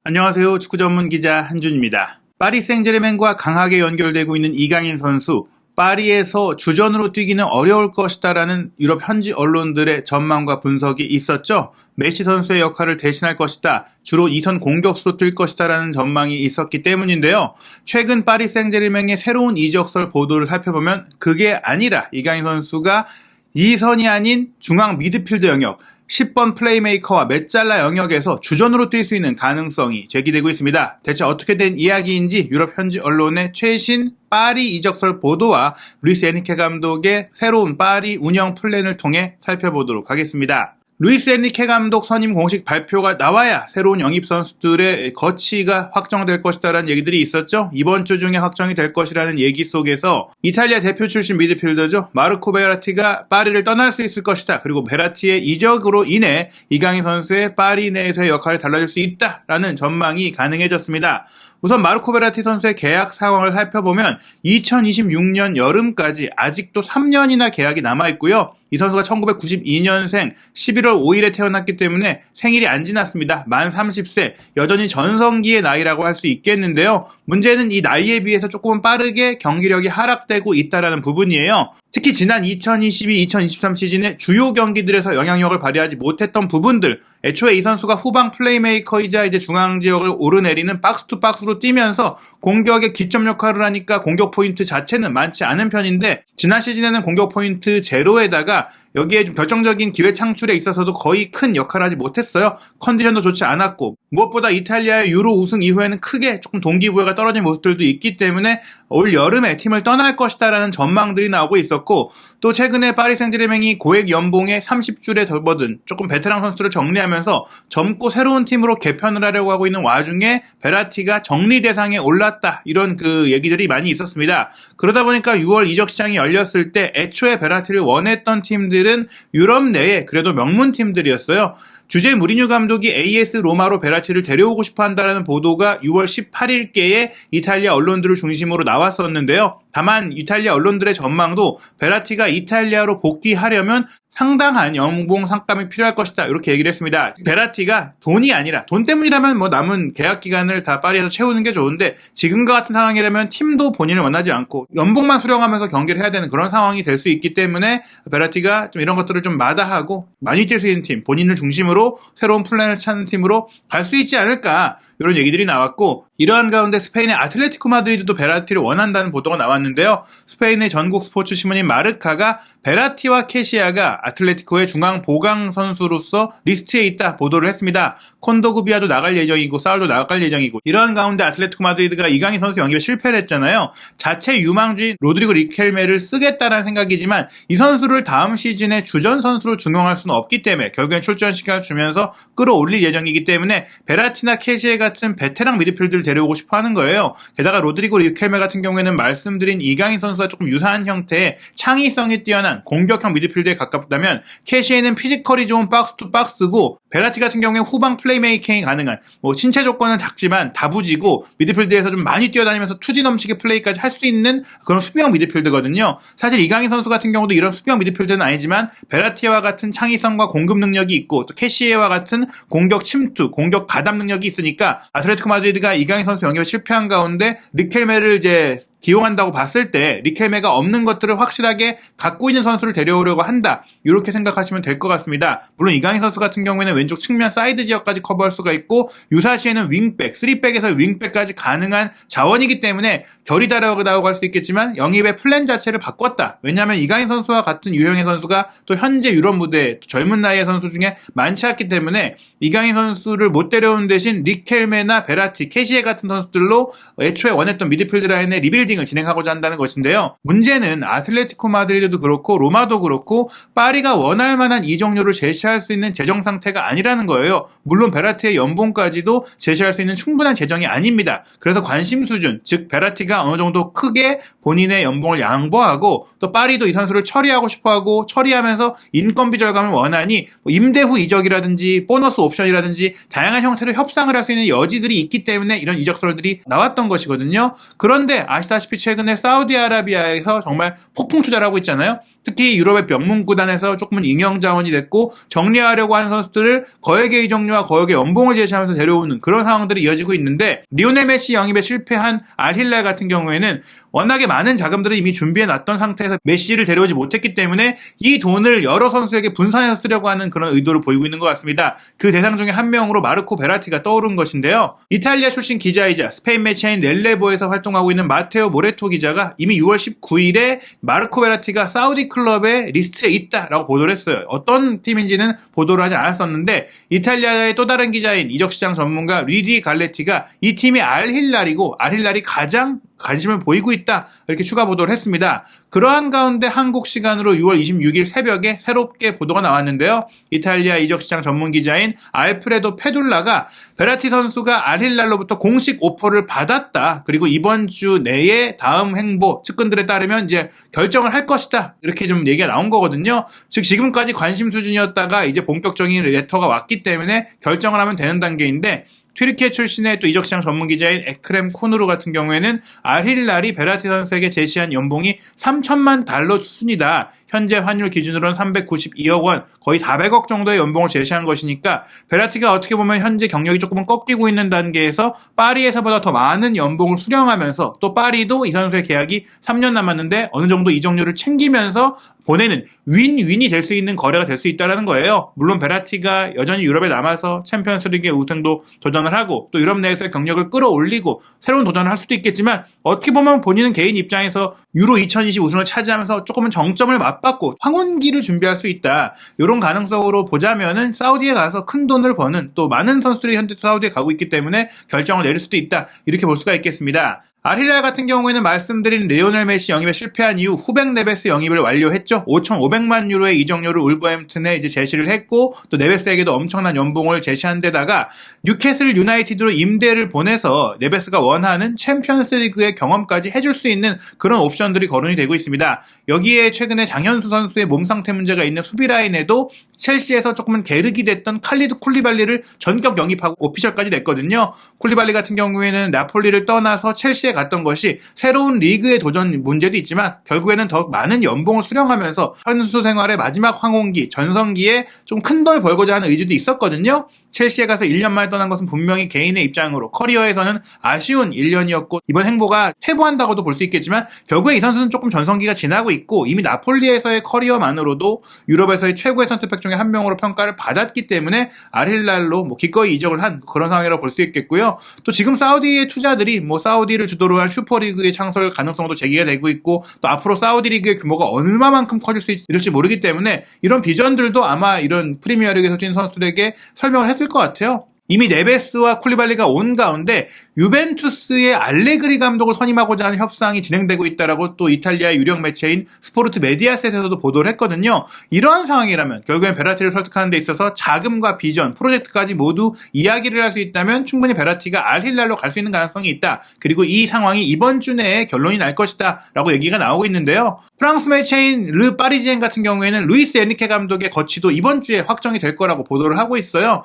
안녕하세요. 축구 전문 기자 한준입니다. 파리 생제르맹과 강하게 연결되고 있는 이강인 선수, 파리에서 주전으로 뛰기는 어려울 것이다라는 유럽 현지 언론들의 전망과 분석이 있었죠. 메시 선수의 역할을 대신할 것이다. 주로 2선 공격수로 뛸 것이다라는 전망이 있었기 때문인데요. 최근 파리 생제르맹의 새로운 이적설 보도를 살펴보면 그게 아니라 이강인 선수가 2선이 아닌 중앙 미드필드 영역, 10번 플레이메이커와 메짤라 영역에서 주전으로 뛸 수 있는 가능성이 제기되고 있습니다. 대체 어떻게 된 이야기인지 유럽 현지 언론의 최신 파리 이적설 보도와 루이스 에니케 감독의 새로운 파리 운영 플랜을 통해 살펴보도록 하겠습니다. 루이스 엔리케 감독 선임 공식 발표가 나와야 새로운 영입 선수들의 거치가 확정될 것이다라는 얘기들이 있었죠. 이번 주 중에 확정이 될 것이라는 얘기 속에서 이탈리아 대표 출신 미드필더죠. 마르코 베라티가 파리를 떠날 수 있을 것이다. 그리고 베라티의 이적으로 인해 이강인 선수의 파리 내에서의 역할이 달라질 수 있다라는 전망이 가능해졌습니다. 우선 마르코 베라티 선수의 계약 상황을 살펴보면 2026년 여름까지 아직도 3년이나 계약이 남아있고요. 이 선수가 1992년생 11월 5일에 태어났기 때문에 생일이 안 지났습니다. 만 30세, 여전히 전성기의 나이라고 할 수 있겠는데요. 문제는 이 나이에 비해서 조금 빠르게 경기력이 하락되고 있다는 부분이에요. 특히 지난 2022-2023 시즌의 주요 경기들에서 영향력을 발휘하지 못했던 부분들, 애초에 이 선수가 후방 플레이메이커이자 이제 중앙 지역을 오르내리는 박스투박스로 뛰면서 공격의 기점 역할을 하니까 공격 포인트 자체는 많지 않은 편인데, 지난 시즌에는 공격 포인트 제로에다가 여기에 좀 결정적인 기회 창출에 있어서도 거의 큰 역할을 하지 못했어요. 컨디션도 좋지 않았고, 무엇보다 이탈리아의 유로 우승 이후에는 크게 조금 동기부여가 떨어진 모습들도 있기 때문에 올 여름에 팀을 떠날 것이다라는 전망들이 나오고 있었고, 또 최근에 파리 생제르맹이 고액 연봉에 30줄에 접어든 조금 베테랑 선수들을 정리하면서 젊고 새로운 팀으로 개편을 하려고 하고 있는 와중에 베라티가 정리 대상에 올랐다, 이런 얘기들이 많이 있었습니다. 그러다 보니까 6월 이적 시장이 열렸을 때 애초에 베라티를 원했던 팀들은 유럽 내에 그래도 명문 팀들이었어요. 주제 무리뉴 감독이 AS 로마로 베라티를 데려오고 싶어 한다는 보도가 6월 18일께에 이탈리아 언론들을 중심으로 나왔었는데요. 다만 이탈리아 언론들의 전망도 베라티가 이탈리아로 복귀하려면 상당한 연봉 상감이 필요할 것이다, 이렇게 얘기를 했습니다. 베라티가 돈이 아니라, 돈 때문이라면 뭐 남은 계약 기간을 다 파리에서 채우는 게 좋은데, 지금과 같은 상황이라면 팀도 본인을 원하지 않고 연봉만 수령하면서 경기를 해야 되는 그런 상황이 될 수 있기 때문에 베라티가 좀 이런 것들을 좀 마다하고 많이 뛸 수 있는 팀, 본인을 중심으로 새로운 플랜을 찾는 팀으로 갈 수 있지 않을까, 이런 얘기들이 나왔고, 이러한 가운데 스페인의 아틀레티코 마드리드도 베라티를 원한다는 보도가 나왔는데요. 스페인의 전국 스포츠 신문인 마르카가 베라티와 케시아가 아틀레티코의 중앙 보강 선수로서 리스트에 있다 보도를 했습니다. 콘도그비아도 나갈 예정이고 사울도 나갈 예정이고, 이러한 가운데 아틀레티코 마드리드가 이강인 선수 영입에 실패를 했잖아요. 자체 유망주인 로드리고 리켈메를 쓰겠다라는 생각이지만 이 선수를 다음 시즌에 주전 선수로 중용할 수는 없기 때문에 결국엔 출전 시간을 주면서 끌어올릴 예정이기 때문에 베라티나 케시아 같은 베테랑 미드필드를 데려오고 싶어 하는 거예요. 게다가 로드리고 리켈메 같은 경우에는 말씀드린 이강인 선수가 조금 유사한 형태의 창의성이 뛰어난 공격형 미드필드에 가깝다면, 캐시에는 피지컬이 좋은 박스 투 박스고, 베라티 같은 경우에 후방 플레이메이킹이 가능한, 신체 조건은 작지만 다부지고 미드필드에서 좀 많이 뛰어다니면서 투지 넘치게 플레이까지 할 수 있는 그런 수비형 미드필드거든요. 사실 이강인 선수 같은 경우도 이런 수비형 미드필드는 아니지만 베라티와 같은 창의성과 공급 능력이 있고, 또 캐시에와 같은 공격 침투, 공격 가담 능력이 있으니까 아틀레티코 마드리드가 이강인 선수 영입에 실패한 가운데 리켈메를 이제 기용한다고 봤을 때 리켈메가 없는 것들을 확실하게 갖고 있는 선수를 데려오려고 한다, 이렇게 생각하시면 될 것 같습니다. 물론 이강인 선수 같은 경우에는 왼쪽 측면 사이드 지역까지 커버할 수가 있고, 유사시에는 윙백, 3백에서 윙백까지 가능한 자원이기 때문에 결이 다르다고 할 수 있겠지만 영입의 플랜 자체를 바꿨다. 왜냐하면 이강인 선수와 같은 유형의 선수가 또 현재 유럽 무대 젊은 나이의 선수 중에 많지 않기 때문에 이강인 선수를 못 데려온 대신 리켈메나 베라티, 캐시에 같은 선수들로 애초에 원했던 미드필드 라인의 리빌딩 을 진행하고자 한다는 것인데요. 문제는 아틀레티코 마드리드도 그렇고 로마도 그렇고 파리가 원할 만한 이적료를 제시할 수 있는 재정 상태가 아니라는 거예요. 물론 베라티의 연봉까지도 제시할 수 있는 충분한 재정이 아닙니다. 그래서 관심 수준, 즉 베라티가 어느 정도 크게 본인의 연봉을 양보하고, 또 파리도 이 선수를 처리하고 싶어하고, 처리하면서 인건비 절감을 원하니 임대 후 이적이라든지 보너스 옵션이라든지 다양한 형태로 협상을 할 수 있는 여지들이 있기 때문에 이런 이적설들이 나왔던 것이거든요. 그런데 아시다시피 아시다시피 최근에 사우디아라비아에서 정말 폭풍 투자를 하고 있잖아요. 특히 유럽의 명문 구단에서 조금은 잉여 자원이 됐고 정리하려고 하는 선수들을 거액의 이적료와 거액의 연봉을 제시하면서 데려오는 그런 상황들이 이어지고 있는데, 리오넬 메시 영입에 실패한 알힐랄 같은 경우에는 워낙에 많은 자금들을 이미 준비해놨던 상태에서 메시를 데려오지 못했기 때문에 이 돈을 여러 선수에게 분산해서 쓰려고 하는 그런 의도를 보이고 있는 것 같습니다. 그 대상 중에 한 명으로 마르코 베라티가 떠오른 것인데요. 이탈리아 출신 기자이자 스페인 매체인 렐레보에서 활동하고 있는 마테오 모레토 기자가 이미 6월 19일에 마르코 베라티가 사우디 클럽의 리스트에 있다라고 보도를 했어요. 어떤 팀인지는 보도를 하지 않았었는데, 이탈리아의 또 다른 기자인 이적시장 전문가 리디 갈레티가 이 팀이 알힐랄이고 알힐랄이 가장 관심을 보이고 있다, 이렇게 추가 보도를 했습니다. 그러한 가운데 한국 시간으로 6월 26일 새벽에 새롭게 보도가 나왔는데요. 이탈리아 이적시장 전문기자인 알프레도 페둘라가 베라티 선수가 알힐랄로부터 공식 오퍼를 받았다, 그리고 이번 주 내에 다음 행보 측근들에 따르면 이제 결정을 할 것이다, 이렇게 좀 얘기가 나온 거거든요. 즉 지금까지 관심 수준이었다가 이제 본격적인 레터가 왔기 때문에 결정을 하면 되는 단계인데, 튀르키예 출신의 또 이적시장 전문기자인 에크렘 코누르 같은 경우에는 알힐랄이 베라티 선수에게 제시한 연봉이 3천만 달러 수준이다. 현재 환율 기준으로는 392억 원, 거의 400억 정도의 연봉을 제시한 것이니까 베라티가 어떻게 보면 현재 경력이 조금은 꺾이고 있는 단계에서 파리에서보다 더 많은 연봉을 수령하면서, 또 파리도 이 선수의 계약이 3년 남았는데 어느 정도 이적료를 챙기면서 보내는 윈윈이 될 수 있는 거래가 될 수 있다는 거예요. 물론 베라티가 여전히 유럽에 남아서 챔피언스리그 우승도 도전을 하고 또 유럽 내에서의 경력을 끌어올리고 새로운 도전을 할 수도 있겠지만, 어떻게 보면 본인은 개인 입장에서 유로 2020 우승을 차지하면서 조금은 정점을 맞받고 황혼기를 준비할 수 있다, 이런 가능성으로 보자면은 사우디에 가서 큰 돈을 버는, 또 많은 선수들이 현재 사우디에 가고 있기 때문에 결정을 내릴 수도 있다, 이렇게 볼 수가 있겠습니다. 알힐랄 같은 경우에는 말씀드린 리오넬 메시 영입에 실패한 이후 후백 네베스 영입을 완료했죠. 5,500만 유로의 이적료를 울버햄튼에 이제 제시를 했고, 또 네베스에게도 엄청난 연봉을 제시한 데다가 뉴캐슬 유나이티드로 임대를 보내서 네베스가 원하는 챔피언스리그의 경험까지 해줄 수 있는 그런 옵션들이 거론이 되고 있습니다. 여기에 최근에 장현수 선수의 몸 상태 문제가 있는 수비 라인에도 첼시에서 조금은 계륵이 됐던 칼리드 쿨리발리를 전격 영입하고 오피셜까지 냈거든요. 쿨리발리 같은 경우에는 나폴리를 떠나서 첼시에 갔던 것이 새로운 리그의 도전 문제도 있지만 결국에는 더 많은 연봉을 수령하면서 선수 생활의 마지막 황혼기, 전성기에 좀 큰 돈 벌고자 하는 의지도 있었거든요. 첼시에 가서 1년 만에 떠난 것은 분명히 개인의 입장으로 커리어에서는 아쉬운 1년이었고 이번 행보가 퇴보한다고도 볼 수 있겠지만, 결국에 이 선수는 조금 전성기가 지나고 있고 이미 나폴리에서의 커리어만으로도 유럽에서의 최고의 선택백 중에 한 명으로 평가를 받았기 때문에 알힐랄로 기꺼이 이적을 한 그런 상황이라고 볼 수 있겠고요. 또 지금 사우디의 투자들이 사우디를 주도로 한 슈퍼리그의 창설 가능성도 제기가 되고 있고, 또 앞으로 사우디 리그의 규모가 얼마만큼 커질 수 있을지 모르기 때문에 이런 비전들도 아마 이런 프리미어리그에서 뛰는 선수들에게 설명을 했을 것 같아요. 이미 네베스와 쿨리발리가 온 가운데 유벤투스의 알레그리 감독을 선임하고자 하는 협상이 진행되고 있다라고 또 이탈리아의 유력 매체인 스포르트 메디아셋에서도 보도를 했거든요. 이러한 상황이라면 결국엔 베라티를 설득하는 데 있어서 자금과 비전, 프로젝트까지 모두 이야기를 할 수 있다면 충분히 베라티가 알힐랄로 갈 수 있는 가능성이 있다. 그리고 이 상황이 이번 주 내에 결론이 날 것이다 라고 얘기가 나오고 있는데요. 프랑스 매체인 르 파리지엔 같은 경우에는 루이스 에니케 감독의 거취도 이번 주에 확정이 될 거라고 보도를 하고 있어요.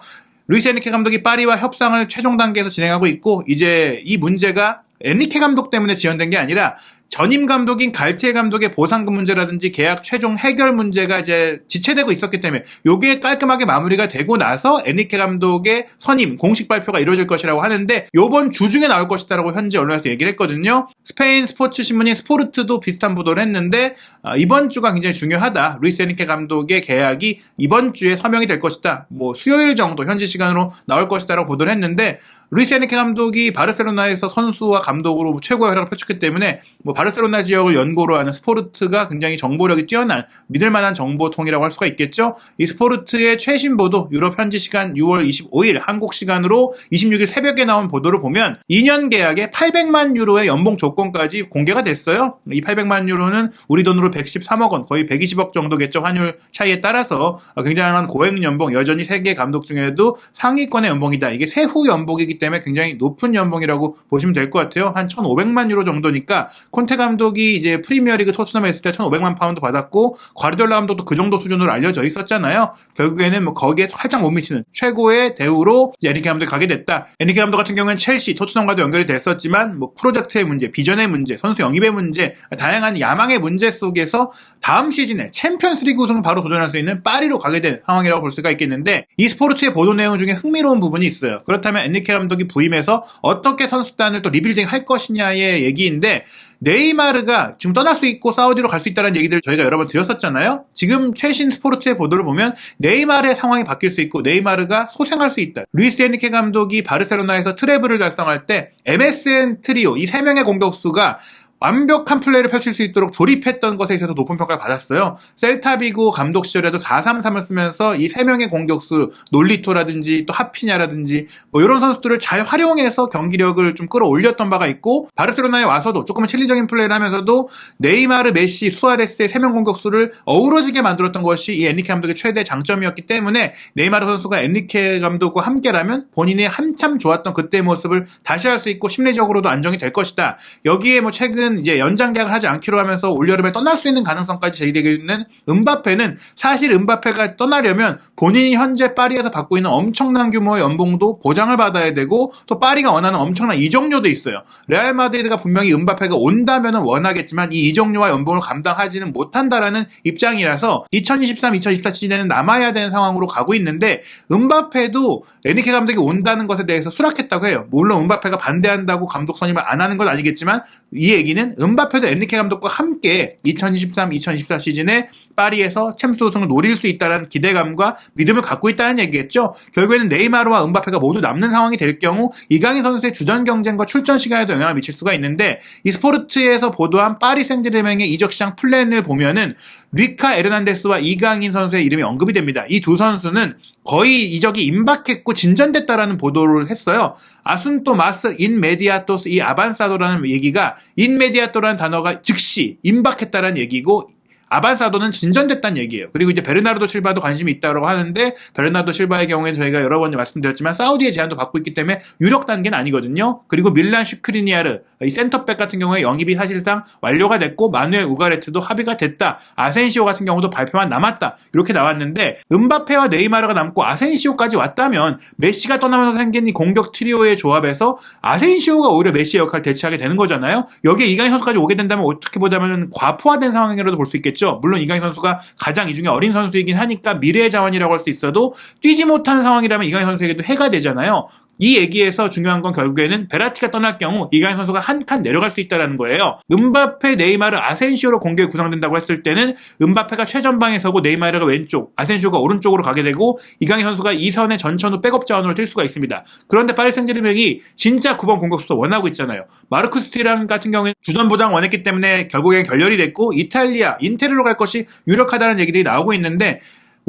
루이스 에니케 감독이 파리와 협상을 최종 단계에서 진행하고 있고, 이제 이 문제가 에니케 감독 때문에 지연된 게 아니라 전임 감독인 갈티에 감독의 보상금 문제라든지 계약 최종 해결 문제가 이제 지체되고 있었기 때문에 요게 깔끔하게 마무리가 되고 나서 에니케 감독의 선임 공식 발표가 이루어질 것이라고 하는데, 요번 주 중에 나올 것이다라고 현지 언론에서 얘기를 했거든요. 스페인 스포츠 신문인 스포르트도 비슷한 보도를 했는데, 이번 주가 굉장히 중요하다. 루이스 에니케 감독의 계약이 이번 주에 서명이 될 것이다. 수요일 정도 현지 시간으로 나올 것이다라고 보도를 했는데, 루이스 에니케 감독이 바르셀로나에서 선수와 감독으로 최고의 활약을 펼쳤기 때문에 바르셀로나 지역을 연고로 하는 스포르트가 굉장히 정보력이 뛰어난 믿을만한 정보통이라고 할 수가 있겠죠. 이 스포르트의 최신 보도, 유럽 현지 시간 6월 25일 한국 시간으로 26일 새벽에 나온 보도를 보면 2년 계약에 800만 유로의 연봉 조건까지 공개가 됐어요. 이 800만 유로는 우리 돈으로 113억 원, 거의 120억 정도겠죠. 환율 차이에 따라서 굉장한 고액 연봉, 여전히 세계 감독 중에도 상위권의 연봉이다. 이게 세후 연봉이기 때문에 굉장히 높은 연봉이라고 보시면 될 것 같아요. 한 1,500만 유로 정도니까 콘테 감독이 이제 프리미어리그 토트넘에 있을 때 1,500만 파운드 받았고 과르디올라 감독도 그 정도 수준으로 알려져 있었잖아요. 결국에는 뭐 거기에 살짝 못 미치는 최고의 대우로 에니케 감독이 가게 됐다. 에니케 감독 같은 경우는 첼시, 토트넘과도 연결이 됐었지만 뭐 프로젝트의 문제, 비전의 문제, 선수 영입의 문제, 다양한 야망의 문제 속에서 다음 시즌에 챔피언스리그 우승을 바로 도전할 수 있는 파리로 가게 된 상황이라고 볼 수가 있겠는데 이 스포르트의 보도 내용 중에 흥미로운 부분이 있어요. 그렇다면 엔리케 감독이 부임해서 어떻게 선수단을 또 리빌딩 할 것이냐의 얘기인데 네이마르가 지금 떠날 수 있고 사우디로 갈 수 있다는 얘기들 저희가 여러 번 드렸었잖아요. 지금 최신 스포르트의 보도를 보면 네이마르의 상황이 바뀔 수 있고 네이마르가 소생할 수 있다. 루이스 엔리케 감독이 바르셀로나에서 트래블을 달성할 때 MSN 트리오 이 3명의 공격수가 완벽한 플레이를 펼칠 수 있도록 조립했던 것에 있어서 높은 평가를 받았어요. 셀타비고 감독 시절에도 4-3-3을 쓰면서 이 3명의 공격수 놀리토라든지 또 하피냐라든지 뭐 이런 선수들을 잘 활용해서 경기력을 좀 끌어올렸던 바가 있고 바르셀로나에 와서도 조금은 챌린저적인 플레이를 하면서도 네이마르, 메시, 수아레스의 3명 공격수를 어우러지게 만들었던 것이 이 엔리케 감독의 최대 장점이었기 때문에 네이마르 선수가 엔리케 감독과 함께라면 본인이 한참 좋았던 그때의 모습을 다시 할 수 있고 심리적으로도 안정이 될 것이다. 여기에 뭐 최근 이제 연장 계약을 하지 않기로 하면서 올여름에 떠날 수 있는 가능성까지 제기되고 있는 음바페는 사실 음바페가 떠나려면 본인이 현재 파리에서 받고 있는 엄청난 규모의 연봉도 보장을 받아야 되고 또 파리가 원하는 엄청난 이적료도 있어요. 레알 마드리드가 분명히 음바페가 온다면 원하겠지만 이 이적료와 연봉을 감당하지는 못한다라는 입장이라서 2023-2024 시즌에는 남아야 되는 상황으로 가고 있는데 음바페도 에니케 감독이 온다는 것에 대해서 수락했다고 해요. 물론 음바페가 반대한다고 감독 선임을 안 하는 건 아니겠지만 이 얘기는 음바페도 엔리케 감독과 함께 2023-2024 시즌에 파리에서 챔스 우승을 노릴 수 있다는 기대감과 믿음을 갖고 있다는 얘기겠죠. 결국에는 네이마르와 음바페가 모두 남는 상황이 될 경우 이강인 선수의 주전 경쟁과 출전 시간에도 영향을 미칠 수가 있는데 이 스포르트에서 보도한 파리 생제르맹의 이적 시장 플랜을 보면은 리카 에르난데스와 이강인 선수의 이름이 언급이 됩니다. 이 두 선수는 거의 이적이 임박했고 진전됐다라는 보도를 했어요. 아순토 마스 인메디아토스 이 아반사도라는 얘기가 인메디아토라는 단어가 즉시 임박했다라는 얘기고 아반사도는 진전됐다는 얘기예요. 그리고 이제 베르나르도 실바도 관심이 있다고 하는데 베르나르도 실바의 경우에는 저희가 여러 번 말씀드렸지만 사우디의 제안도 받고 있기 때문에 유력 단계는 아니거든요. 그리고 밀란 슈크리니아르 이 센터백 같은 경우에 영입이 사실상 완료가 됐고 마누엘 우가레트도 합의가 됐다. 아센시오 같은 경우도 발표만 남았다. 이렇게 나왔는데 음바페와 네이마르가 남고 아센시오까지 왔다면 메시가 떠나면서 생긴 이 공격 트리오의 조합에서 아센시오가 오히려 메시의 역할을 대체하게 되는 거잖아요. 여기에 이강인 선수까지 오게 된다면 어떻게 보자면 과포화된 상황이라도 볼 수 있겠죠. 물론 이강인 선수가 가장 이 중에 어린 선수이긴 하니까 미래의 자원이라고 할 수 있어도 뛰지 못하는 상황이라면 이강인 선수에게도 해가 되잖아요. 이 얘기에서 중요한 건 결국에는 베라티가 떠날 경우 이강인 선수가 한 칸 내려갈 수 있다는 거예요. 음바페, 네이마르, 아센시오로 공격이 구성된다고 했을 때는 음바페가 최전방에 서고 네이마르가 왼쪽, 아센시오가 오른쪽으로 가게 되고 이강인 선수가 2선의 전천후 백업 자원으로 뛸 수가 있습니다. 그런데 파리 생제르맹이 진짜 9번 공격수도 원하고 있잖아요. 마르쿠스 튀람 같은 경우에는 주전 보장 원했기 때문에 결국엔 결렬이 됐고 이탈리아, 인테르로 갈 것이 유력하다는 얘기들이 나오고 있는데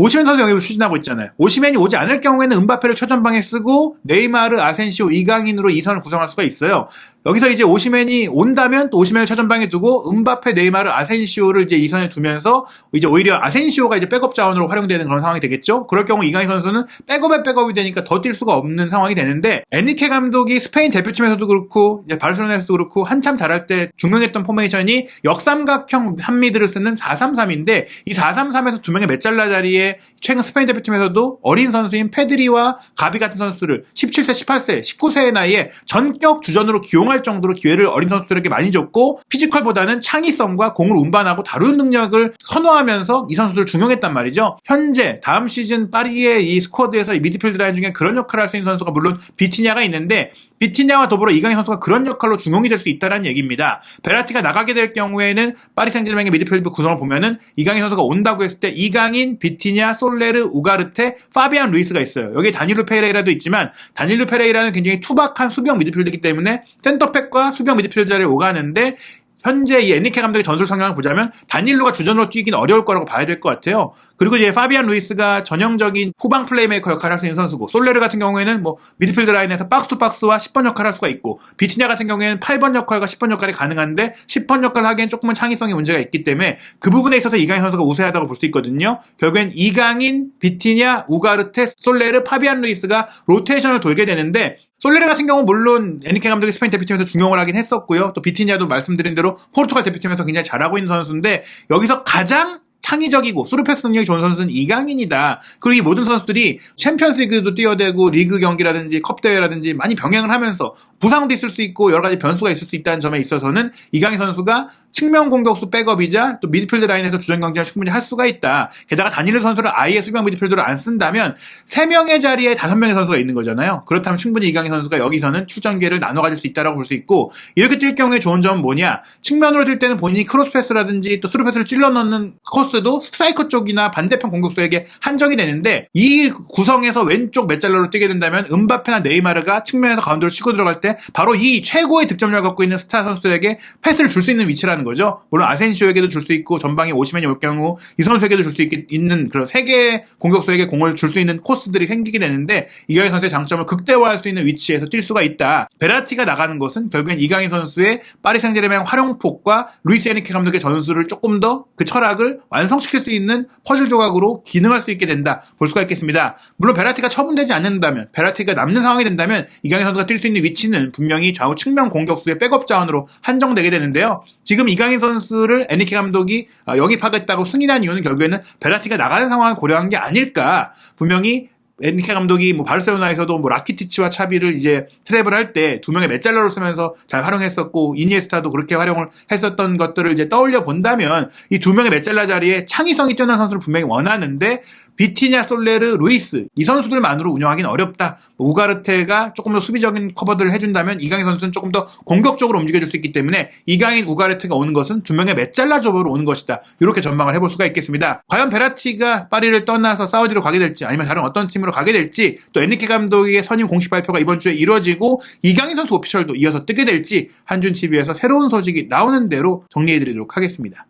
오시멘 선수 영입을 추진하고 있잖아요. 오시멘이 오지 않을 경우에는 음바페를 최전방에 쓰고 네이마르, 아센시오, 이강인으로 2선을 구성할 수가 있어요. 여기서 이제 오시멘이 온다면 또 오시멘을 최전방에 두고 음바페, 네이마르, 아센시오를 이제 2선에 두면서 이제 오히려 아센시오가 이제 백업 자원으로 활용되는 그런 상황이 되겠죠. 그럴 경우 이강인 선수는 백업에 백업이 되니까 더 뛸 수가 없는 상황이 되는데 엔리케 감독이 스페인 대표팀에서도 그렇고 이제 바르셀로나에서도 그렇고 한참 잘할 때 중용했던 포메이션이 역삼각형 한미드를 쓰는 4-3-3인데 이 4-3-3에서 두 명의 메잘라 자리에 최근 스페인 대표팀에서도 어린 선수인 페드리와 가비 같은 선수들을 17세, 18세, 19세의 나이에 전격 주전으로 기용할 정도로 기회를 어린 선수들에게 많이 줬고 피지컬보다는 창의성과 공을 운반하고 다루는 능력을 선호하면서 이 선수들을 중용했단 말이죠. 현재 다음 시즌 파리의 이 스쿼드에서 이 미드필드 라인 중에 그런 역할을 할 수 있는 선수가 물론 비티냐가 있는데 비티냐와 더불어 이강인 선수가 그런 역할로 중용이 될 수 있다는 얘기입니다. 베라티가 나가게 될 경우에는 파리 생제르맹의 미드필드 구성을 보면은 이강인 선수가 온다고 했을 때 이강인, 비티냐, 솔레르, 우가르테, 파비안 루이스가 있어요. 여기 다닐루 페레이라도 있지만 다닐루 페레이라는 굉장히 투박한 수비형 미드필드이기 때문에 센터백과 수비형 미드필드 자리에 오가는데 현재 이 엔리케 감독의 전술 성향을 보자면 다닐루가 주전으로 뛰기는 어려울 거라고 봐야 될 것 같아요. 그리고 이제 파비안 루이스가 전형적인 후방 플레이메이커 역할을 할 수 있는 선수고 솔레르 같은 경우에는 뭐 미드필드 라인에서 박스 투 박스와 10번 역할을 할 수가 있고 비티냐 같은 경우에는 8번 역할과 10번 역할이 가능한데 10번 역할을 하기엔 조금은 창의성의 문제가 있기 때문에 그 부분에 있어서 이강인 선수가 우세하다고 볼 수 있거든요. 결국엔 이강인, 비티냐, 우가르테, 솔레르, 파비안 루이스가 로테이션을 돌게 되는데 솔레르 같은 경우 물론 에니케 감독이 스페인 대표팀에서 중용을 하긴 했었고요. 또 비티냐도 말씀드린 대로 포르투갈 대표팀에서 굉장히 잘하고 있는 선수인데 여기서 가장 창의적이고 스루패스 능력이 좋은 선수는 이강인이다. 그리고 이 모든 선수들이 챔피언스리그도 뛰어대고 리그 경기라든지 컵 대회라든지 많이 병행을 하면서 부상도 있을 수 있고 여러 가지 변수가 있을 수 있다는 점에 있어서는 이강인 선수가 측면 공격수 백업이자 또 미드필드 라인에서 주전 경쟁을 충분히 할 수가 있다. 게다가 다니엘 선수를 아예 수비형 미드필더를 안 쓴다면 3명의 자리에 5명의 선수가 있는 거잖아요. 그렇다면 충분히 이강인 선수가 여기서는 출전 기회를 나눠 가질 수 있다고 볼 수 있고 이렇게 뛸 경우에 좋은 점은 뭐냐? 측면으로 뛸 때는 본인이 크로스패스라든지 또 스루패스를 찔러 넣는 코스도 스트라이커 쪽이나 반대편 공격수에게 한정이 되는데 이 구성에서 왼쪽 메잘러로 뛰게 된다면 음바페나 네이마르가 측면에서 가운데로 치고 들어갈 때 바로 이 최고의 득점력을 갖고 있는 스타 선수들에게 패스를 줄 수 있는 위치라는 거죠. 물론 아센시오에게도 줄 수 있고 전방에 오시멘이 올 경우 이 선수에게도 줄 수 있는 그런 세 개의 공격수에게 공을 줄 수 있는 코스들이 생기게 되는데 이강인 선수의 장점을 극대화할 수 있는 위치에서 뛸 수가 있다. 베라티가 나가는 것은 결국엔 이강인 선수의 파리 생제르맹 활용폭과 루이스 에니케 감독의 전술을 조금 더 그 철학을 완성시킬 수 있는 퍼즐 조각으로 기능할 수 있게 된다. 볼 수가 있겠습니다. 물론 베라티가 처분되지 않는다면 베라티가 남는 상황이 된다면 이강인 선수가 뛸 수 있는 위치는 분명히 좌우 측면 공격수의 백업 자원으로 한정되게 되는데요. 지금 이강인 선수를 에니케 감독이 영입하겠다고 승인한 이유는 결국에는 베라티가 나가는 상황을 고려한 게 아닐까. 분명히 에니케 감독이 바르셀로나에서도 라키티치와 차비를 이제 트랩을 할 때 2명의 메잘러를 쓰면서 잘 활용했었고 이니에스타도 그렇게 활용을 했었던 것들을 이제 떠올려 본다면 이 2명의 메잘라 자리에 창의성이 뛰어난 선수를 분명히 원하는데 비티냐, 솔레르, 루이스 이 선수들만으로 운영하기는 어렵다. 우가르테가 조금 더 수비적인 커버들을 해준다면 이강인 선수는 조금 더 공격적으로 움직여줄 수 있기 때문에 이강인, 우가르테가 오는 것은 2명의 메잘라 조합으로 오는 것이다. 이렇게 전망을 해볼 수가 있겠습니다. 과연 베라티가 파리를 떠나서 사우디로 가게 될지 아니면 다른 어떤 팀으로 가게 될지 또 에니케 감독의 선임 공식 발표가 이번 주에 이루어지고 이강인 선수 오피셜도 이어서 뜨게 될지 한준TV에서 새로운 소식이 나오는 대로 정리해드리도록 하겠습니다.